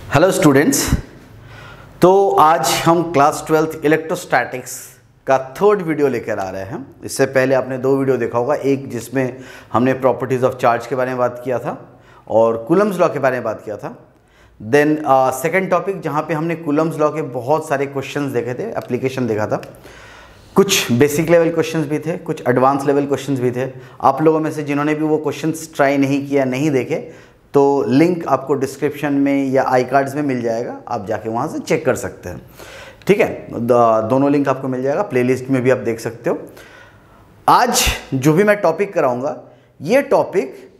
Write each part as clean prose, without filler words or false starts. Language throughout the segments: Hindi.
Hello students. तो आज हम क्लास 12th इलेक्ट्रोस्टैटिक्स का थर्ड वीडियो लेकर आ रहे हैं। इससे पहले आपने दो वीडियो देखा होगा, एक जिसमें हमने प्रॉपर्टीज़ ऑफ चार्ज के बारे में बात किया था और कूलम्स लॉ के बारे में बात किया था। देन सेकंड टॉपिक जहां पे हमने कूलम्स लॉ के बहुत सारे क्वेश्चंस देखे थे, एप्लीकेशन देखा था। कुछ बेसिक लेवल क्वेश्चंस भी थे, कुछ एडवांस लेवल क्वेश्चंस भी थे। आप लोगों में से जिन्होंने भी वो क्वेश्चंस ट्राई नहीं किया, नहीं देखे, तो लिंक आपको डिस्क्रिप्शन में या आई कार्ड्स में मिल जाएगा, आप जाके वहाँ से चेक कर सकते हैं। ठीक है, दोनों लिंक आपको मिल जाएगा, प्लेलिस्ट में भी आप देख सकते हो। आज जो भी मैं टॉपिक कराऊंगा, ये टॉपिक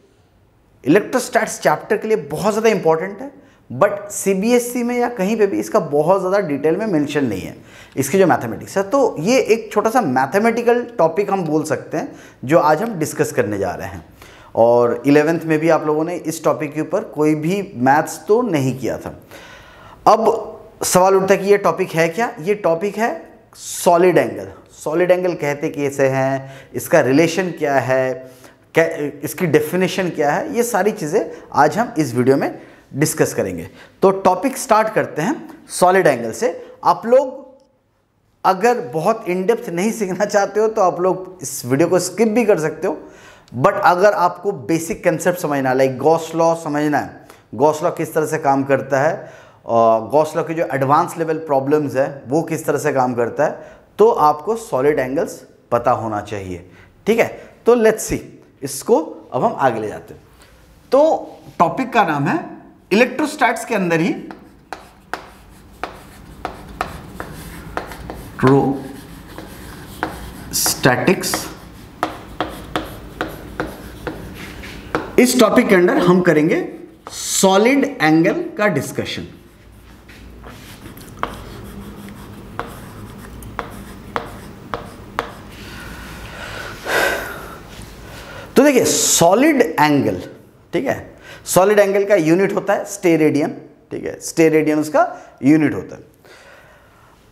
इलेक्ट्रोस्टैट्स चैप्टर के लिए बहुत ज़्यादा इंपॉर्टेंट है, बट सीबीएसई में या कहीं पे भी इसका बहुत ज़्यादा डिटेल में मेंशन नहीं है, इसकी जो मैथमेटिक्स है। तो ये एक छोटा सा मैथमेटिकल टॉपिक हम बोल सकते हैं जो आज हम डिस्कस करने जा रहे हैं। और 11th में भी आप लोगों ने इस टॉपिक के ऊपर कोई भी मैथ्स तो नहीं किया था। अब सवाल उठता है कि ये टॉपिक है क्या? ये टॉपिक है सॉलिड एंगल। सॉलिड एंगल कहते कैसे हैं, इसका रिलेशन क्या है, इसकी डेफिनेशन क्या है, ये सारी चीज़ें आज हम इस वीडियो में डिस्कस करेंगे। तो टॉपिक स्टार्ट करते हैं सॉलिड एंगल से। आप लोग अगर बहुत इन डेप्थ नहीं सीखना चाहते हो तो आप लोग इस वीडियो को स्किप भी कर सकते हो, बट अगर आपको बेसिक कंसेप्ट समझना है, लाइक गॉस लॉ समझना है, गॉस लॉ किस तरह से काम करता है, गॉस लॉ के जो एडवांस लेवल प्रॉब्लम्स है वो किस तरह से काम करता है, तो आपको सॉलिड एंगल्स पता होना चाहिए। ठीक है, तो लेट्स सी, इसको अब हम आगे ले जाते हैं। तो टॉपिक का नाम है इलेक्ट्रोस्टैट्स के अंदर ही इलेक्ट्रोस्टैटिक्स। इस टॉपिक के अंदर हम करेंगे सॉलिड एंगल का डिस्कशन। तो देखिए सॉलिड एंगल, ठीक है, सॉलिड एंगल का यूनिट होता है स्टेरेडियन। ठीक है, स्टेरेडियन उसका यूनिट होता है।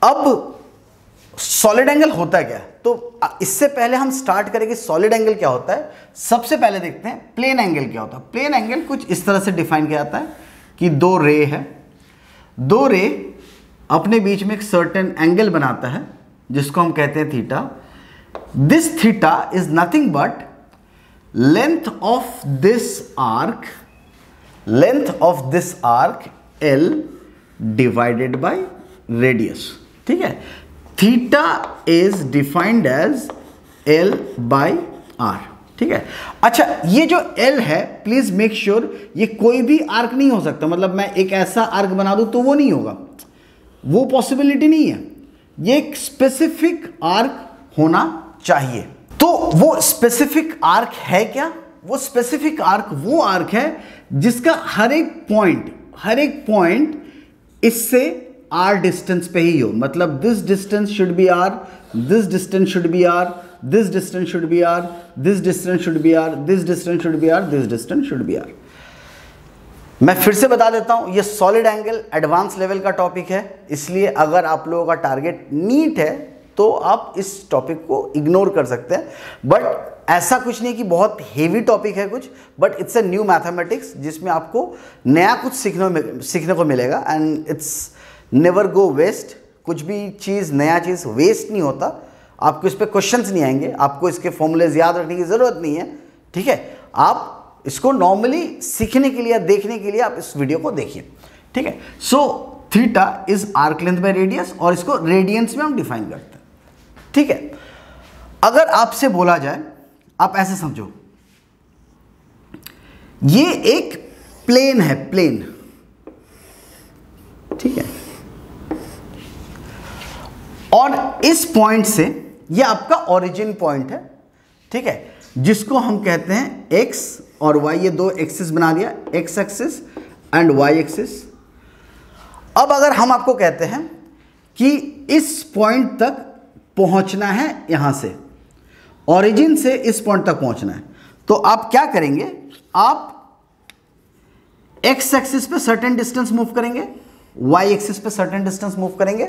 अब सॉलिड एंगल होता है क्या? तो इससे पहले हम स्टार्ट करेंगे सॉलिड एंगल क्या होता है। सबसे पहले देखते हैं प्लेन एंगल क्या होता है। प्लेन एंगल कुछ इस तरह से डिफाइन किया जाता है कि दो रे है, दो रे अपने बीच में एक सर्टेन एंगल बनाता है जिसको हम कहते हैं theta. This theta is nothing but length of this arc, length of this arc L divided by radius. ठीक है, theta is defined as L by R। ठीक है, अच्छा ये जो L है, प्लीज मेक श्योर ये कोई भी आर्क नहीं हो सकता। मतलब मैं एक ऐसा आर्क बना दूं तो वो नहीं होगा, वो पॉसिबिलिटी नहीं है। ये एक स्पेसिफिक आर्क होना चाहिए। तो वो स्पेसिफिक आर्क है क्या? वो स्पेसिफिक आर्क वो आर्क है जिसका हर एक पॉइंट इससे R डिस्टेंस पे ही हो। मतलब this distance should be R, this distance should be R, this distance should be R, this distance should be R, this distance should be R, this distance should be R। मैं फिर से बता देता हूं, ये सॉलिड एंगल एडवांस लेवल का टॉपिक है, इसलिए अगर आप लोगों का टारगेट नीट है तो आप इस टॉपिक को इग्नोर कर सकते हैं। बट ऐसा कुछ नहीं कि बहुत हेवी टॉपिक है कुछ, but it's a new mathematics जिसमें आपको नया कुछ सीखने को मिलेगा। And it's never go waste. कुछ भी चीज़, नया चीज़ वेस्ट नहीं होता। आपको इस पर क्वेश्चंस नहीं आएंगे, आपको इसके फॉर्मूलेज याद रखने की ज़रूरत नहीं है। ठीक है, आप इसको नॉर्मली सीखने के लिए, देखने के लिए आप इस वीडियो को देखिए। ठीक है, so theta is arc length by radius, और इसको रेडियंस में हम डिफाइन करते हैं। ठीक है, अगर आपसे बोला जाए, आप ऐसे समझो, ये एक प्लेन है, प्लेन। ठीक है, और इस पॉइंट से, ये आपका ओरिजिन पॉइंट है। ठीक है, जिसको हम कहते हैं x और y, ये दो एक्सिस बना दिया, x axis and y axis. अब अगर हम आपको कहते हैं कि इस पॉइंट तक पहुंचना है, यहां से ओरिजिन से इस पॉइंट तक पहुंचना है, तो आप क्या करेंगे? आप x एक्सिस पे सर्टेन डिस्टेंस मूव करेंगे, y एक्सिस पे सर्टेन डिस्टेंस मूव करेंगे।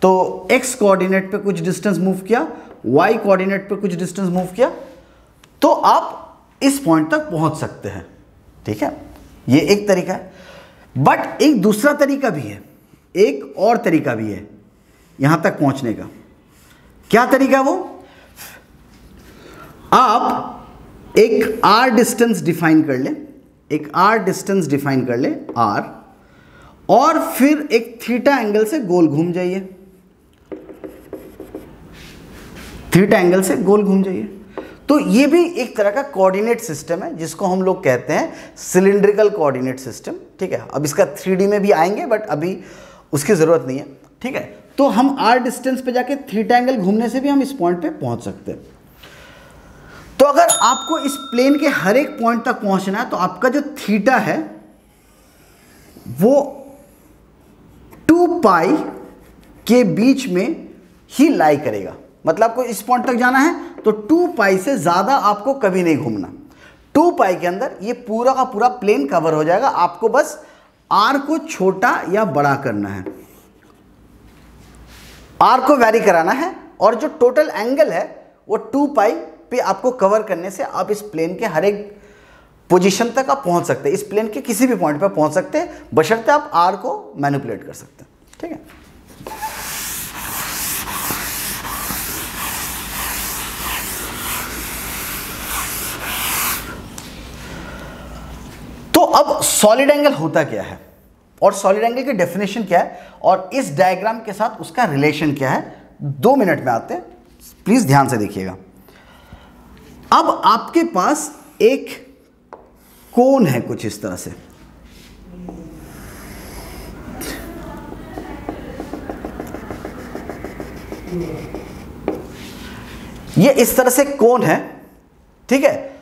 तो x कोऑर्डिनेट पे कुछ डिस्टेंस मूव किया, y कोऑर्डिनेट पे कुछ डिस्टेंस मूव किया, तो आप इस पॉइंट तक पहुंच सकते हैं। ठीक है, ये एक तरीका है। बट एक दूसरा तरीका भी है, एक और तरीका भी है यहां तक पहुंचने का। क्या तरीका वो? आप एक r डिस्टेंस डिफाइन कर ले, एक r डिस्टेंस डिफाइन कर ले r, और फिर एक थीटा एंगल से गोल घूम जाइए, थीटा एंगल से गोल घूम जाइए। तो ये भी एक तरह का कोऑर्डिनेट सिस्टम है जिसको हम लोग कहते हैं सिलिंड्रिकल कोऑर्डिनेट सिस्टम। ठीक है, अब इसका 3D में भी आएंगे बट अभी उसकी ज़रूरत नहीं है। ठीक है, तो हम r डिस्टेंस पे जाके थीटा एंगल घूमने से भी हम इस पॉइंट पे पहुंच सकते हैं। तो अगर आपको इस प्लेन के हर एक पॉइंट तक पहुंचना है तो आपका जो थीटा है वो 2 पाई के बीच में ही लाई करेगा। मतलब आपको इस पॉइंट तक जाना है तो 2 पाई से ज़्यादा आपको कभी नहीं घूमना। 2 पाई के अंदर ये पूरा का पूरा प्लेन कवर हो जाएगा। आपको बस r को छोटा या बड़ा करना है, r को वैरी कराना है, और जो टोटल एंगल है वो 2 पाई पे आपको कवर करने से आप इस प्लेन के हर एक पोजीशन तक आप पहुंच सकते हैं। इस प्लेन के किसी भी पॉइंट पर पहुंच सकते हैं बशर्ते आप r को मैनिपुलेट कर सकते हैं। ठीक है, तो अब सॉलिड एंगल होता क्या है और सॉलिड एंगल की डेफिनेशन क्या है और इस डायग्राम के साथ उसका रिलेशन क्या है, 2 मिनट में आते हैं, प्लीज ध्यान से देखिएगा। अब आपके पास एक कोन है कुछ इस तरह से, ये इस तरह से कोन है। ठीक है,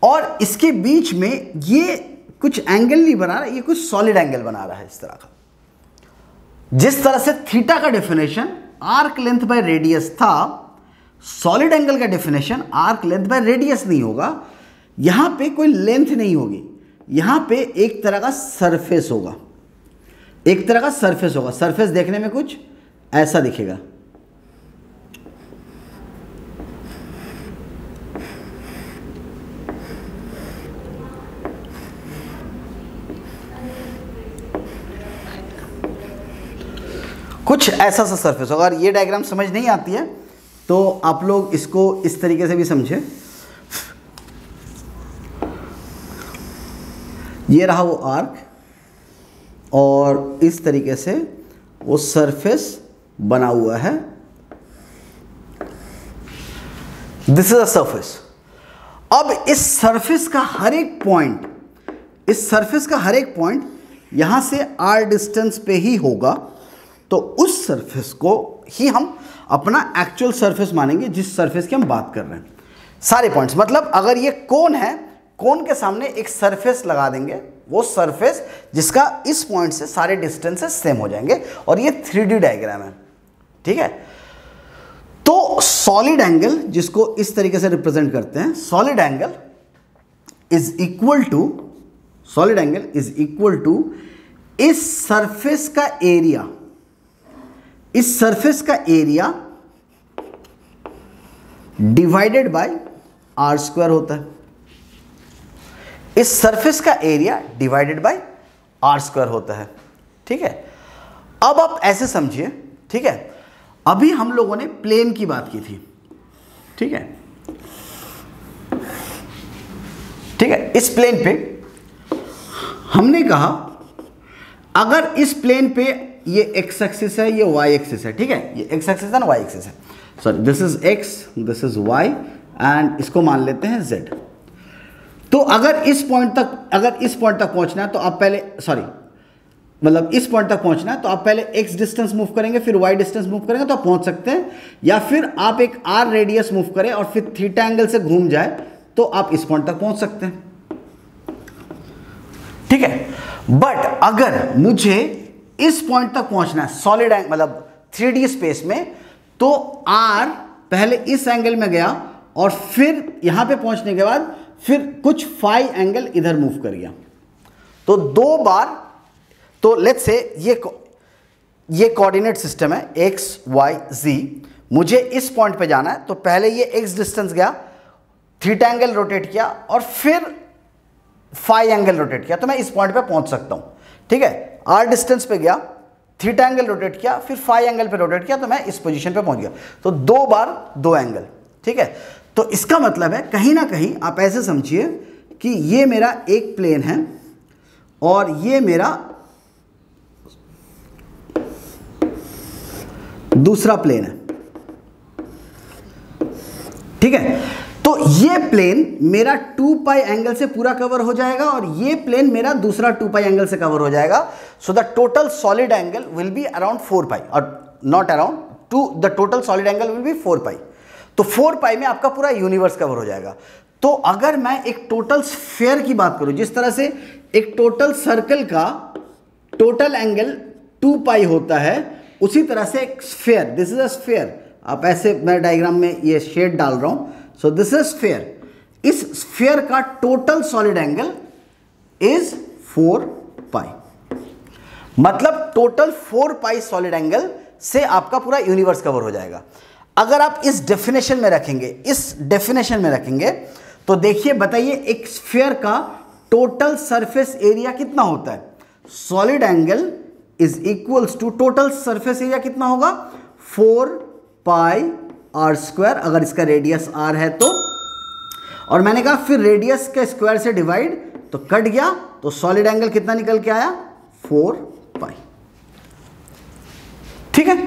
और इसके बीच में ये कुछ एंगल नहीं बना रहा, ये कुछ सॉलिड एंगल बना रहा है इस तरह का। जिस तरह से थीटा का definition arc length by radius था, सॉलिड एंगल का definition arc length by radius नहीं होगा। यहां पे कोई लेंथ नहीं होगी, यहां पे एक तरह का सरफेस होगा, एक तरह का सरफेस होगा। सरफेस देखने में कुछ ऐसा दिखेगा। कुछ ऐसा सा सरफेस होगा। अगर ये डायग्राम समझ नहीं आती है तो आप लोग इसको इस तरीके से भी समझे। ये रहा वो आर्क और इस तरीके से वो सरफेस बना हुआ है। This is a surface. अब इस सरफेस का हर एक पॉइंट, इस सरफेस का हर एक पॉइंट यहां से r डिस्टेंस पे ही होगा। तो उस सरफेस को ही हम अपना एक्चुअल सरफेस मानेंगे जिस सरफेस की हम बात कर रहे हैं। सारे पॉइंट्स, मतलब अगर ये कोन है, कोन के सामने एक सरफेस लगा देंगे, वो सरफेस जिसका इस पॉइंट से सारे डिस्टेंसेस सेम हो जाएंगे, और ये 3D डायग्राम है। ठीक है, तो सॉलिड एंगल जिसको इस तरीके से रिप्रेजेंट करते हैं, solid angle is equal to, solid angle is equal to इस सरफेस का एरिया, इस सरफेस का area divided by r square होता है। इस सरफेस का area divided by r square होता है। ठीक है, अब आप ऐसे समझिए। ठीक है, अभी हम लोगों ने प्लेन की बात की थी। ठीक है, ठीक है, इस प्लेन पे हमने कहा अगर इस प्लेन पे ये x एक्सिस है, ये y एक्सिस है। ठीक है, ये x एक्सिस है ना, y एक्सिस है, sorry this is x, this is y, and इसको मान लेते हैं z। तो अगर इस पॉइंट तक पहुंचना है तो आप पहले, सॉरी मतलब इस पॉइंट तक पहुंचना है तो आप पहले x डिस्टेंस मूव करेंगे, फिर y डिस्टेंस मूव करेंगे तो आप पहुंच सकते हैं, या फिर आप एक r रेडियस मूव करें और फिर थीटा एंगल से घूम जाए तो आप इस पॉइंट तक पहुंच सकते हैं। ठीक है, बट अगर मुझे इस पॉइंट तक पहुंचना है सॉलिड एंगल मतलब 3D स्पेस में, तो r पहले इस एंगल में गया और फिर यहां पे पहुंचने के बाद फिर कुछ फाई एंगल इधर मूव कर गया, तो 2 बार। तो लेट्स से ये कोऑर्डिनेट सिस्टम है x y z। मुझे इस पॉइंट पे जाना है तो पहले ये x डिस्टेंस गया, थीटा एंगल रोटेट किया और फिर फाई एंगल रोटेट किया, तो मैं इस पॉइंट पे पहुंच सकता हूं। ठीक है, r डिस्टेंस पे गया, थीटा एंगल रोटेट किया, फिर फाई एंगल पे रोटेट किया, तो मैं इस पोजीशन पे पहुंच गया। तो 2 बार 2 एंगल, ठीक है। तो इसका मतलब है कहीं ना कहीं आप ऐसे समझिए कि ये मेरा एक प्लेन है और ये मेरा दूसरा प्लेन है, ठीक है। तो ये प्लेन मेरा 2 पाई एंगल से पूरा कवर हो जाएगा और ये प्लेन मेरा दूसरा 2 पाई एंगल से कवर हो जाएगा। So the total solid angle will be around 4 पाई और not around the total solid angle will be 4 पाई। तो 4 पाई में आपका पूरा यूनिवर्स कवर हो जाएगा। तो अगर मैं एक टोटल स्फीयर की बात करूं, जिस तरह से एक टोटल सर्कल का टोटल एंगल 2 पाई होता है, उसी तरह से एक sphere, this is a sphere, आप ऐसे मैं डायग्राम में ये शेड डाल रहा हूं, सो दिस इज स्फीयर। इस स्फीयर का टोटल सॉलिड एंगल इज 4 पाई, मतलब टोटल 4 पाई सॉलिड एंगल से आपका पूरा यूनिवर्स कवर हो जाएगा। अगर आप इस डेफिनेशन में रखेंगे, इस डेफिनेशन में रखेंगे, तो देखिए बताइए एक स्फीयर का टोटल सरफेस एरिया कितना होता है? Solid angle is equals to total surface area कितना होगा? 4 पाई आर स्क्वायर, अगर इसका रेडियस आर है तो, और मैंने कहा फिर रेडियस के स्क्वायर से डिवाइड, तो कट गया, तो सॉलिड एंगल कितना निकल के आया? 4 पाई, ठीक है।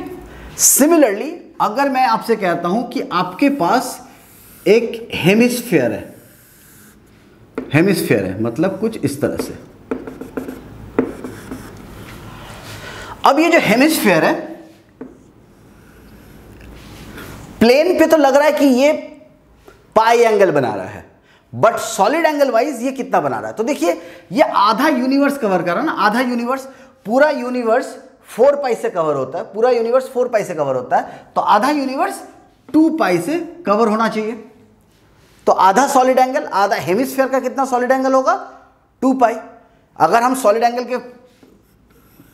सिमिलरली अगर मैं आपसे कहता हूं कि आपके पास एक हेमिस्फीयर है, हेमिस्फीयर है मतलब कुछ इस तरह से। अब ये जो हेमिस्फीयर है, प्लेन पे तो लग रहा है कि ये पाई एंगल बना रहा है, बट सॉलिड एंगल वाइज ये कितना बना रहा है? तो देखिए ये आधा यूनिवर्स कवर कर रहा है ना, आधा यूनिवर्स, पूरा यूनिवर्स 4 पाई से कवर होता है, पूरा यूनिवर्स 4 पाई से कवर होता है, तो आधा यूनिवर्स 2 पाई से कवर होना चाहिए। तो आधा सॉलिड एंगल, आधा हेमिस्फीयर का कितना सॉलिड एंगल होगा? 2 पाई। अगर हम सॉलिड एंगल के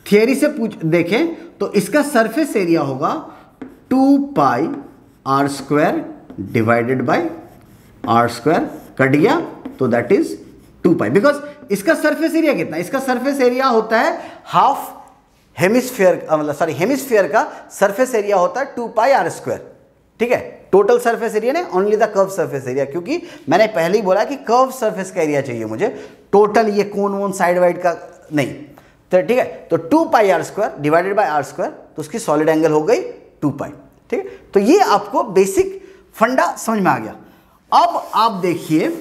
थियरी से देखें तो इसका सरफेस एरिया होगा 2 pi are square divided by r square, cut गया, तो दैट इज 2 पाई। बिकॉज इसका सरफेस एरिया कितना? इसका सरफेस एरिया होता है हाफ हेमिस्फीयर, मतलब सॉरी हेमिस्फीयर का सरफेस एरिया होता है 2 पाई आर स्क्वायर, ठीक है। टोटल सरफेस एरिया ने, only the curve surface area, क्योंकि मैंने पहले ही बोला कि कर्व सरफेस का एरिया चाहिए मुझे, टोटल ये कोन वोन साइड वाइड का नहीं, तो ठीक है। तो 2 pi are square divided by r square, तो उसकी सॉलिड एंगल हो गई 2 पाई, ठीक है। तो ये आपको बेसिक फंडा समझ में आ गया। अब आप देखिए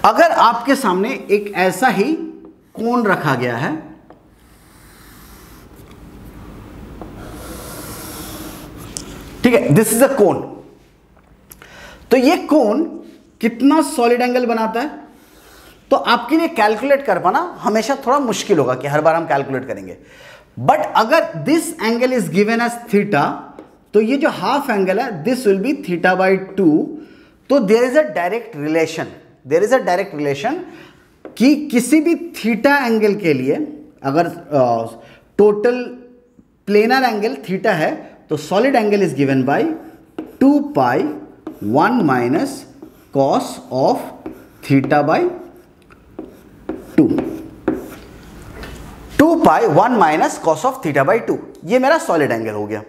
अगर आपके सामने एक ऐसा ही कोन रखा गया है, ठीक है, दिस इज अ कोन, तो ये कोन कितना सॉलिड एंगल बनाता है? तो आपके लिए कैलकुलेट कर पाना हमेशा थोड़ा मुश्किल होगा कि हर बार हम कैलकुलेट करेंगे, बट अगर this angle is given as theta, तो ये जो हाफ एंगल है this will be theta by 2, तो there is a direct relation, there is a direct relation कि किसी भी थीटा एंगल के लिए अगर टोटल प्लेनर एंगल थीटा है, तो solid angle is given by 2 pi 1 minus cos of theta by 2, 2 pi 1 minus cos of theta by 2, ये मेरा सॉलिड एंगल हो गया,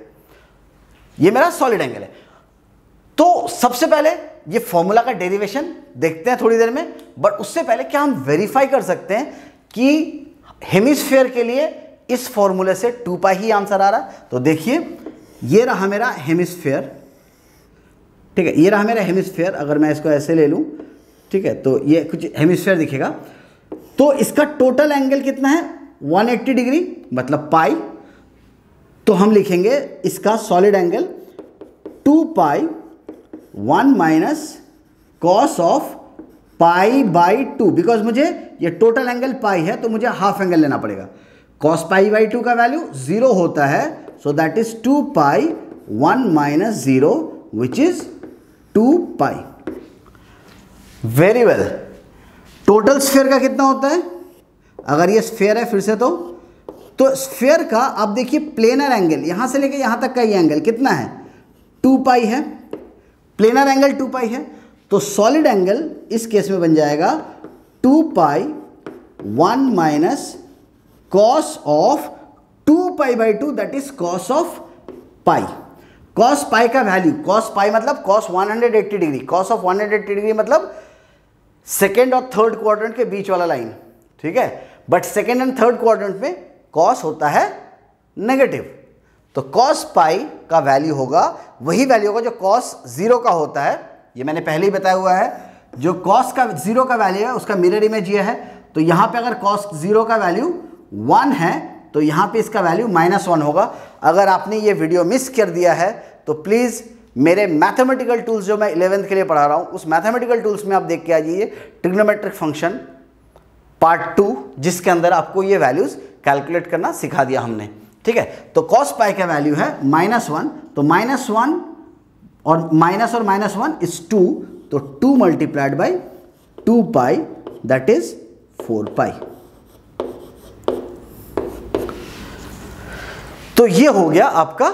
ये मेरा सॉलिड एंगल है। तो सबसे पहले ये फॉर्मूला का डेरिवेशन देखते हैं थोड़ी देर में, बट उससे पहले क्या हम वेरीफाई कर सकते हैं कि हेमिस्फीयर के लिए इस फॉर्मूले से 2 पाई ही आंसर आ रहा है? तो देखिए ये रहा मेरा हेमिस्फीयर, ठीक है, ये रहा मेरा हेमिस्फीयर, अगर मैं इसको ऐसे ले लूं, ठीक है, तो ये कुछ हेमिस्फीयर दिखेगा। तो इसका टोटल एंगल कितना है? 180 डिग्री, मतलब पाई। तो हम लिखेंगे इसका solid angle 2 pi 1 minus cos of pi by 2, because मुझे ये टोटल एंगल पाई है तो मुझे हाफ एंगल लेना पड़ेगा। कॉस पाई बाई 2 का वैल्यू 0 होता है, so that is 2 pi 1 minus 0 which is 2 pi. Very well. Total sphere का कितना होता है? अगर ये स्फीयर है फिर से तो तो स्फीयर का आप देखिए प्लेनर एंगल यहां से लेके यहां तक का ये एंगल कितना है, 2 पाई है, प्लेनर एंगल 2 पाई है, तो सॉलिड एंगल इस केस में बन जाएगा 2 पाई 1 minus cos of 2 pi by 2 that is cos of pi. Cos pi का वैल्यू, कॉस पाई मतलब cos 180 degree, cos of 180 degree मतलब सेकेंड और थर्ड क्वाड्रेंट के बीच वाला लाइन, ठीक है। But second and third quadrant में कॉस होता है नेगेटिव, तो कॉस पाई का वैल्यू होगा वही वैल्यू होगा जो कॉस 0 का होता है। ये मैंने पहले ही बताया हुआ है, जो कॉस का 0 का वैल्यू है उसका मिरर इमेज ये है। तो यहाँ पे अगर कॉस 0 का वैल्यू 1 है तो यहाँ पे इसका वैल्यू -1 होगा। अगर आपने ये वीडियो मिस कर दिया है तो प्लीज़ मेरे मैथमेटिकल टूल्स जो मैं 11th के लिए पढ़ा रहा हूँ उस मैथमेटिकल टूल्स में आप देख के आ जाइए, ट्रिग्नोमेट्रिक फंक्शन पार्ट 2, जिसके अंदर आपको ये वैल्यूज़ कैलकुलेट करना सिखा दिया हमने, ठीक है। तो कॉस पाई का वैल्यू है -1, तो -1 और -1 इज 2, तो 2 multiplied by 2 pi that is 4 पाई। तो ये हो गया आपका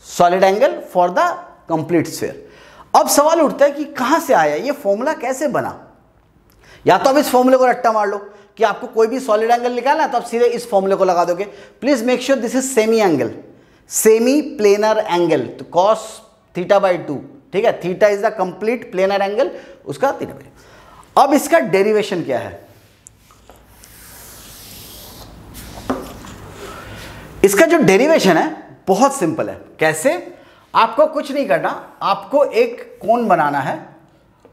solid angle for the complete sphere. अब सवाल उठता है कि कहां से आया ये फॉर्मूला, कैसे बना। या तो अब इस फॉर्मूले को रट्टा मार लो कि आपको कोई भी सॉलिड एंगल निकालना है तो आप सीधे इस फॉर्मूले को लगा दोगे। Please make sure this is semi angle, semi planar angle, तो कॉस थीटा बाई 2, ठीक है। Theta is the complete planar angle, उसका थीटा बाई। अब इसका डेरिवेशन क्या है, इसका जो डेरिवेशन है बहुत सिंपल है। कैसे, आपको कुछ नहीं करना, आपको एक कोन बनाना है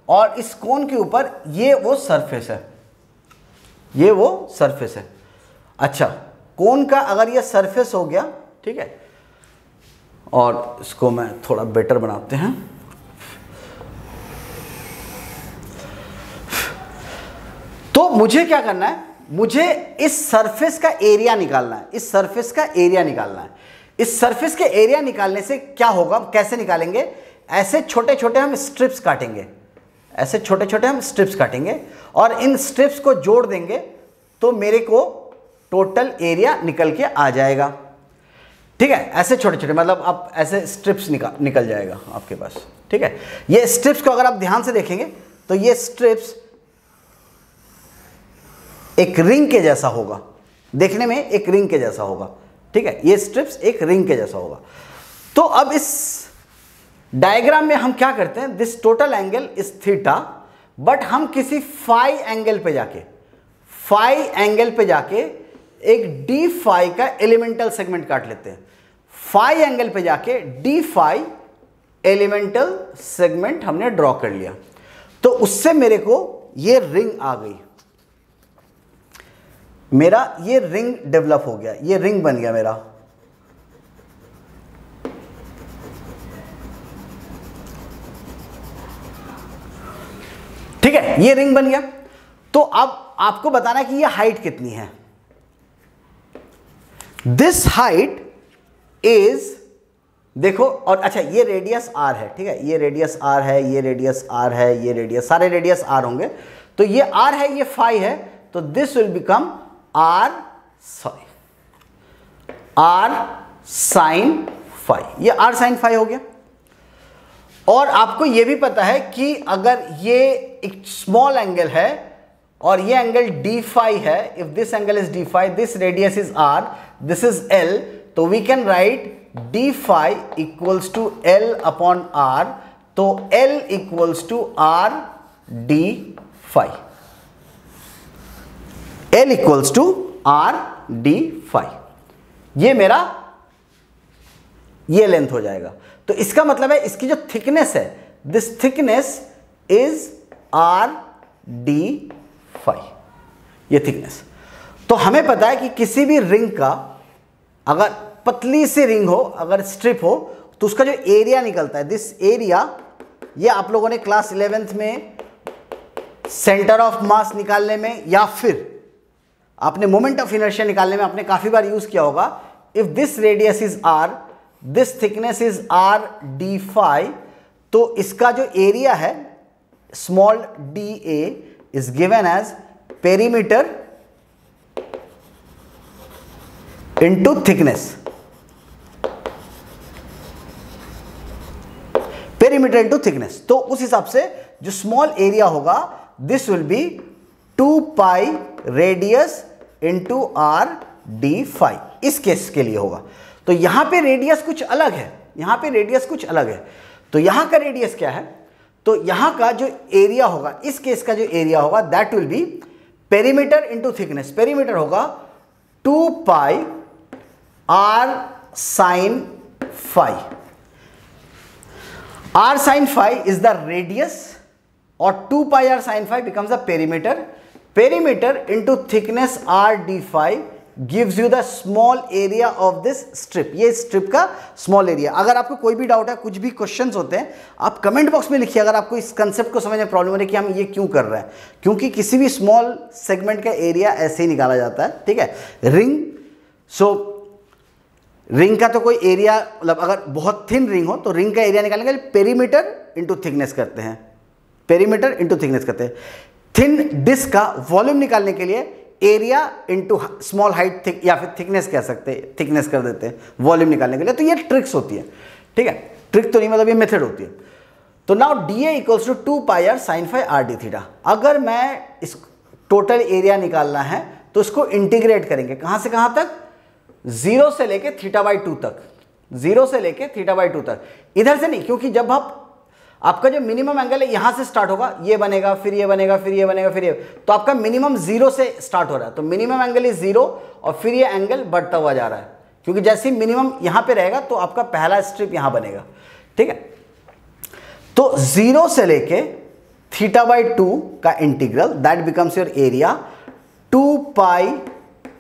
और इस कोन के ऊपर ये वो सरफेस है, ये वो सरफेस है। अच्छा, कोन का अगर ये सरफेस हो गया, ठीक है, और इसको मैं थोड़ा बेटर बनाते हैं। तो मुझे क्या करना है, मुझे इस सरफेस का एरिया निकालना है, इस सरफेस का एरिया निकालना है। इस सरफेस के एरिया निकालने से क्या होगा, कैसे निकालेंगे, ऐसे छोटे छोटे हम स्ट्रिप्स काटेंगे, ऐसे छोटे छोटे हम स्ट्रिप्स काटेंगे और इन स्ट्रिप्स को जोड़ देंगे तो मेरे को टोटल एरिया निकल के आ जाएगा, ठीक है। ऐसे छोटे छोटे मतलब आप ऐसे स्ट्रिप्स निकल जाएगा आपके पास, ठीक है। ये स्ट्रिप्स को अगर आप ध्यान से देखेंगे तो ये स्ट्रिप्स एक रिंग के जैसा होगा, देखने में एक रिंग के जैसा होगा, ठीक है। ये स्ट्रिप्स एक रिंग के जैसा होगा। तो अब इस डायग्राम में हम क्या करते हैं, this total angle is theta, but हम किसी फाई एंगल पे जाके, फाई एंगल पे जाके एक डी फाई का एलिमेंटल सेगमेंट काट लेते हैं। फाई एंगल पे जाके डी फाई एलिमेंटल सेगमेंट हमने ड्रॉ कर लिया, तो उससे मेरे को ये रिंग आ गई, मेरा ये रिंग डेवलप हो गया, ये रिंग बन गया मेरा। ठीक है, ये रिंग बन गया। तो अब आपको बताना है कि ये हाइट कितनी है। दिस हाइट इज, देखो, और अच्छा ये रेडियस आर है, ठीक है, ये रेडियस आर है, ये रेडियस आर है, ये रेडियस, सारे रेडियस आर होंगे। तो ये आर है, ये फाई है, तो this will become R sine phi, ये आर साइन फाई हो गया। और आपको ये भी पता है कि अगर ये एक स्मॉल एंगल है और ये एंगल डी फाई है, if this angle is d phi, this radius is are, this is l, तो we can write d phi equals to l upon r, तो l equals to r d phi, l equals to r d phi. ये मेरा ये लेंथ हो जाएगा। तो इसका मतलब है इसकी जो थिकनेस है, this thickness is R d phi, ये थिकनेस। तो हमें पता है कि किसी भी रिंग का अगर पतली सी रिंग हो, अगर स्ट्रिप हो, तो उसका जो एरिया निकलता है, दिस एरिया, ये आप लोगों ने क्लास 11th में सेंटर ऑफ मास निकालने में या फिर आपने मोमेंट ऑफ इनर्शिया निकालने में आपने काफी बार यूज किया होगा। If this radius is are, this thickness is R d phi, तो इसका जो एरिया है small d A is given as perimeter into thickness, perimeter into thickness. तो उस हिसाब से जो स्मॉल एरिया होगा this will be 2 pi radius into R d phi, इस केस के लिए होगा। तो यहां पे रेडियस कुछ अलग है, यहां पे रेडियस कुछ अलग है। तो यहां का रेडियस क्या है, तो यहां का जो एरिया होगा, इस केस का जो एरिया होगा that will be perimeter into thickness. Perimeter होगा 2 pi are sine phi. R sine phi is the radius और 2 pi are sine phi becomes the perimeter. Perimeter into thickness r d phi gives you the small area of this strip. ये स्ट्रिप का स्मॉल एरिया। अगर आपको कोई भी डाउट है, कुछ भी क्वेश्चंस होते हैं, आप कमेंट बॉक्स में लिखिए। अगर आपको इस कंसेप्ट को समझने में प्रॉब्लम हो रही है कि हम ये क्यों कर रहे हैं, क्योंकि किसी भी स्मॉल सेगमेंट का एरिया ऐसे ही निकाला जाता है, ठीक है। रिंग, सो रिंग का तो कोई एरिया, मतलब अगर बहुत थिन रिंग हो तो रिंग का एरिया निकालने के लिए पेरीमीटर इंटू थिकनेस करते हैं, पेरीमीटर इंटू थिकनेस करते हैं। थिन डिस्क का वॉल्यूम निकालने के लिए एरिया इंटू स्मॉल हाइट या फिर थिकनेस कह सकते हैं, थिकनेस कर देते हैं वॉल्यूम निकालने के लिए। तो ये ट्रिक्स होती है, ठीक है। ट्रिक तो नहीं, मतलब ये मेथड होती है। तो now d A equals to 2 pi are sine phi R d theta. अगर मैं इस टोटल एरिया निकालना है तो इसको इंटीग्रेट करेंगे, कहां से कहां तक, 0 से लेके θ/2 तक, 0 से लेके θ/2 तक। इधर से नहीं, क्योंकि जब आपका जो मिनिमम एंगल है यहां से स्टार्ट होगा, ये बनेगा, फिर ये बनेगा, फिर ये बनेगा, फिर ये, तो आपका मिनिमम 0 से स्टार्ट हो रहा है। तो मिनिमम एंगल इज 0 और फिर ये एंगल बढ़ता हुआ जा रहा है, क्योंकि जैसे ही मिनिमम यहां पे रहेगा तो आपका पहला स्ट्रिप यहां बनेगा, ठीक है। तो 0 से लेके θ/2 का integral that becomes your area 2 pi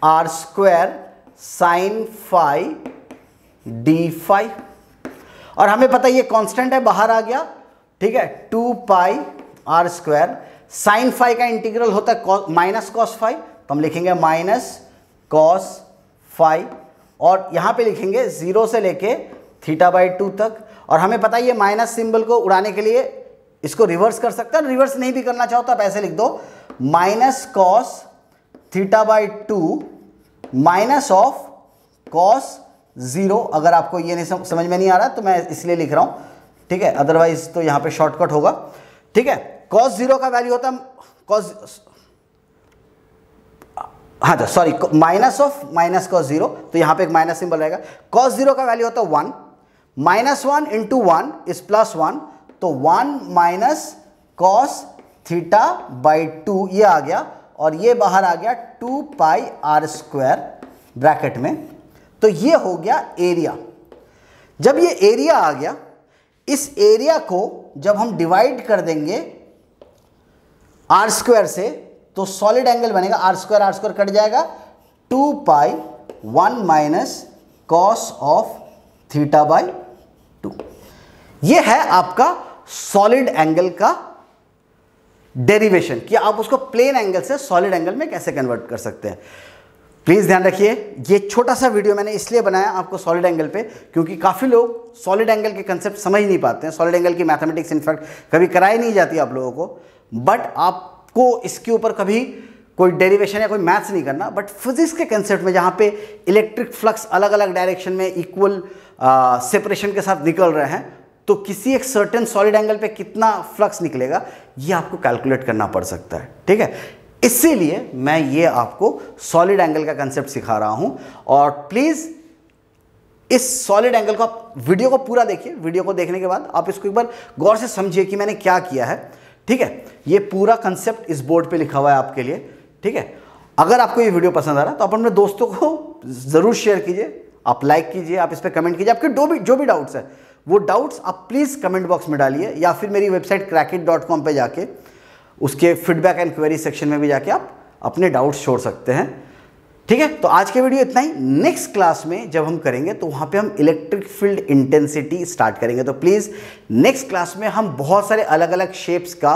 are square sine phi d phi. और हमें पता है ये कांस्टेंट है, बाहर आ गया, ठीक है। 2 pi are square sine phi का इंटीग्रल होता है माइनस कॉस फाई, तो हम लिखेंगे माइनस कॉस फाई, और यहां पे लिखेंगे 0 से लेके θ/2 तक। और हमें पता है ये माइनस सिंबल को उड़ाने के लिए इसको रिवर्स कर सकते हैं, रिवर्स नहीं भी करना चाहो तो आप ऐसे लिख दो, minus cos θ/2 minus of cos 0। अगर आपको ये नहीं समझ में नहीं आ रहा तो मैं इसलिए लिख रहा हूं, ठीक है, अदरवाइज तो यहां पे शॉर्टकट होगा, ठीक है। कॉस 0 का वैल्यू होता है कॉस, हाँ sorry, minus of minus cos 0, तो यहां पे एक माइनस सिंबल रहेगा। कॉस 0 का वैल्यू होता है 1, -1 इंटू 1 इज +1, तो 1 माइनस कॉस θ/2 ये आ गया, और ये बाहर आ गया 2 पाई आर स्क्वायर ब्रैकेट में। तो ये हो गया एरिया। जब ये एरिया आ गया, इस एरिया को जब हम डिवाइड कर देंगे आर स्क्वायर से तो सॉलिड एंगल बनेगा, आर स्क्वायर कट जाएगा, 2 पाई 1 माइनस कॉस ऑफ θ/2। ये है आपका सॉलिड एंगल का डेरिवेशन, कि आप उसको प्लेन एंगल से सॉलिड एंगल में कैसे कन्वर्ट कर सकते हैं। प्लीज़ ध्यान रखिए, ये छोटा सा वीडियो मैंने इसलिए बनाया आपको सॉलिड एंगल पे, क्योंकि काफ़ी लोग सॉलिड एंगल के कंसेप्ट समझ नहीं पाते हैं। सॉलिड एंगल की मैथमेटिक्स इनफैक्ट कभी कराई नहीं जाती आप लोगों को, बट आपको इसके ऊपर कभी कोई डेरिवेशन या कोई मैथ्स नहीं करना, बट फिजिक्स के कंसेप्ट में जहाँ पे इलेक्ट्रिक फ्लक्स अलग अलग डायरेक्शन में इक्वल सेपरेशन के साथ निकल रहे हैं, तो किसी एक सर्टेन सॉलिड एंगल पे कितना फ्लक्स निकलेगा ये आपको कैलकुलेट करना पड़ सकता है, ठीक है। इसीलिए मैं ये आपको सॉलिड एंगल का कंसेप्ट सिखा रहा हूं। और प्लीज इस सॉलिड एंगल को आप वीडियो को पूरा देखिए, वीडियो को देखने के बाद आप इसको एक बार गौर से समझिए कि मैंने क्या किया है, ठीक है। ये पूरा कंसेप्ट इस बोर्ड पे लिखा हुआ है आपके लिए, ठीक है। अगर आपको ये वीडियो पसंद आ रहा है तो आप अपने दोस्तों को जरूर शेयर कीजिए, आप लाइक कीजिए, आप इस पर कमेंट कीजिए। आपके जो भी डाउट्स है वो डाउट्स आप प्लीज़ कमेंट बॉक्स में डालिए, या फिर मेरी वेबसाइट crackit.com पे जाके उसके फीडबैक एंड क्वेरी सेक्शन में भी जाके आप अपने डाउट्स छोड़ सकते हैं, ठीक है। तो आज के वीडियो इतना ही। नेक्स्ट क्लास में जब हम करेंगे तो वहाँ पे हम इलेक्ट्रिक फील्ड इंटेंसिटी स्टार्ट करेंगे। तो प्लीज़ नेक्स्ट क्लास में हम बहुत सारे अलग अलग शेप्स का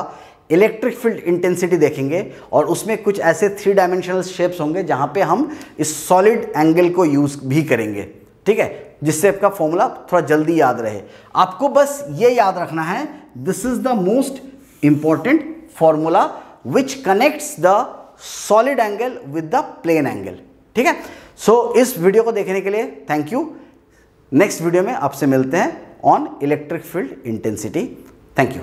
इलेक्ट्रिक फील्ड इंटेंसिटी देखेंगे, और उसमें कुछ ऐसे 3 डायमेंशनल शेप्स होंगे जहाँ पे हम इस सॉलिड एंगल को यूज़ भी करेंगे, ठीक है, जिससे आपका फॉर्मूला थोड़ा जल्दी याद रहे। आपको बस ये याद रखना है, this is the most important formula which connects the solid angle with the plane angle, ठीक है। सो इस वीडियो को देखने के लिए थैंक यू। नेक्स्ट वीडियो में आपसे मिलते हैं on electric field intensity. Thank you.